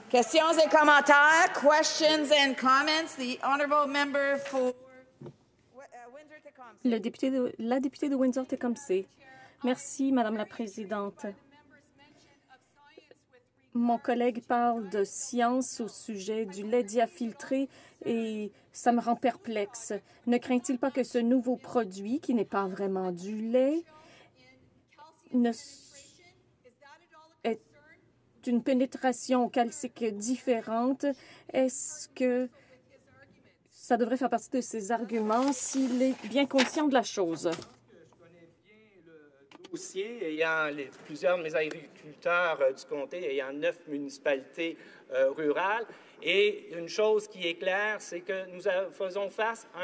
Questions et commentaires. Questions and comments. The honourable member for Windsor-Tecumseh. La députée de Windsor-Tecumseh. Merci, Madame la Présidente. Mon collègue parle de science au sujet du lait diafiltré et ça me rend perplexe. Ne craint-il pas que ce nouveau produit, qui n'est pas vraiment du lait, est une pénétration calcique différente? Est-ce que ça devrait faire partie de ses arguments s'il est bien conscient de la chose? Dossier ayant plusieurs de mes agriculteurs du comté, ayant 9 municipalités rurales. Et une chose qui est claire, c'est que nous faisons face à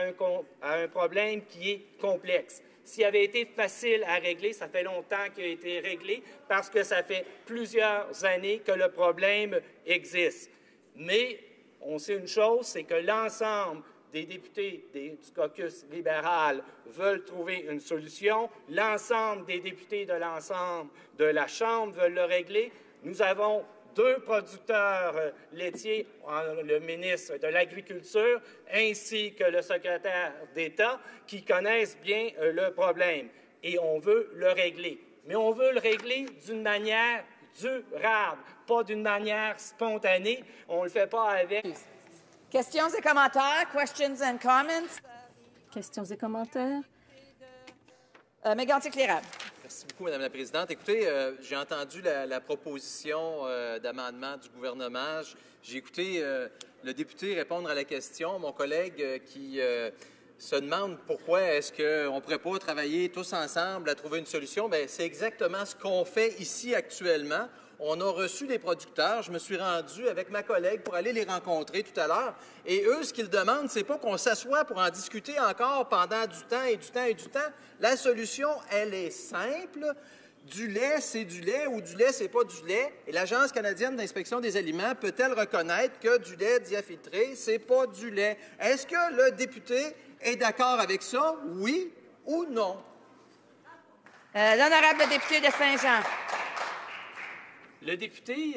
un problème qui est complexe. S'il avait été facile à régler, ça fait longtemps qu'il a été réglé parce que ça fait plusieurs années que le problème existe. Mais on sait une chose, c'est que l'ensemble des députés du caucus libéral veulent trouver une solution. L'ensemble des députés de l'ensemble de la Chambre veulent le régler. Nous avons 2 producteurs laitiers, le ministre de l'Agriculture ainsi que le secrétaire d'État, qui connaissent bien le problème. Et on veut le régler. Mais on veut le régler d'une manière durable, pas d'une manière spontanée. On ne le fait pas avec... Questions et commentaires. Questions and comments. Questions et commentaires. Mégantic-Lérable. Merci beaucoup, Madame la Présidente. Écoutez, j'ai entendu la proposition d'amendement du gouvernement. J'ai écouté le député répondre à la question. Mon collègue qui se demande pourquoi est-ce qu'on ne pourrait pas travailler tous ensemble à trouver une solution. Bien, c'est exactement ce qu'on fait ici actuellement. On a reçu des producteurs. Je me suis rendu avec ma collègue pour aller les rencontrer tout à l'heure. Et eux, ce qu'ils demandent, c'est pas qu'on s'assoie pour en discuter encore pendant du temps et du temps et du temps. La solution, elle est simple. Du lait, c'est du lait, ou du lait, c'est pas du lait. Et l'Agence canadienne d'inspection des aliments peut-elle reconnaître que du lait diafiltré, c'est pas du lait? Est-ce que le député est d'accord avec ça, oui ou non? L'honorable député de Saint-Jean. Le député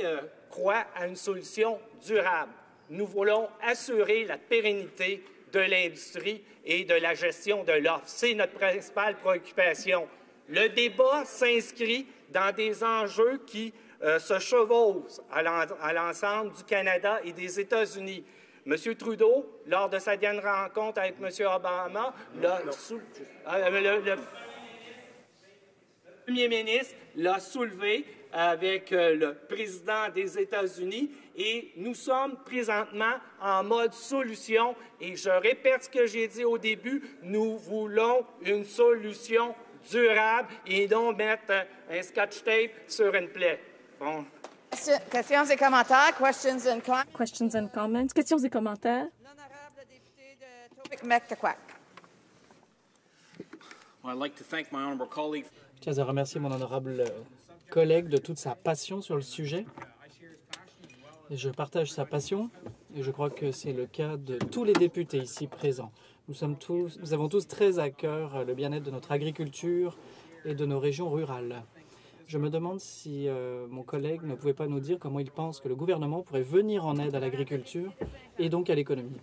croit à une solution durable. Nous voulons assurer la pérennité de l'industrie et de la gestion de l'offre. C'est notre principale préoccupation. Le débat s'inscrit dans des enjeux qui se chevauchent à l'ensemble du Canada et des États-Unis. M. Trudeau, lors de sa dernière rencontre avec M. Obama, le premier ministre l'a soulevé avec le président des États-Unis et nous sommes présentement en mode solution. Et je répète ce que j'ai dit au début, nous voulons une solution durable et non mettre un scotch tape sur une plaie. Bon. Questions et commentaires. Questions and comments. Questions and comments. Questions et commentaires. L'honorable député de Topic-Mactaquac. I'd like to thank my honourable colleague. Je tiens à remercier mon honorable collègue de toute sa passion sur le sujet. Et je partage sa passion et je crois que c'est le cas de tous les députés ici présents. Nous avons tous très à cœur le bien-être de notre agriculture et de nos régions rurales. Je me demande si mon collègue ne pouvait pas nous dire comment il pense que le gouvernement pourrait venir en aide à l'agriculture et donc à l'économie.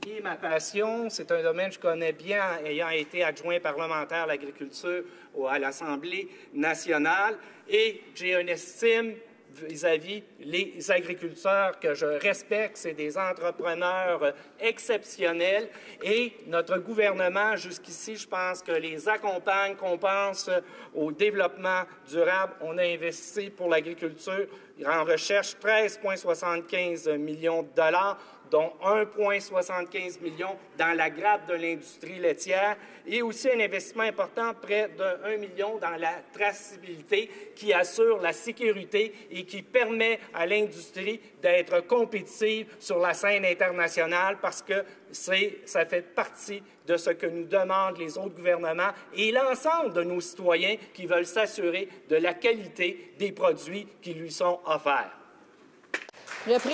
Et ma passion, c'est un domaine que je connais bien, ayant été adjoint parlementaire à l'agriculture à l'Assemblée nationale, et j'ai une estime vis-à-vis les agriculteurs que je respecte. C'est des entrepreneurs exceptionnels et notre gouvernement, jusqu'ici, je pense que les accompagne, qu'on pense au développement durable. On a investi pour l'agriculture en recherche 13,75 millions de dollars, dont 1,75 million dans la grappe de l'industrie laitière et aussi un investissement important, près de 1 million dans la traçabilité qui assure la sécurité et qui permet à l'industrie d'être compétitive sur la scène internationale parce que ça fait partie de ce que nous demandent les autres gouvernements et l'ensemble de nos citoyens qui veulent s'assurer de la qualité des produits qui lui sont offerts.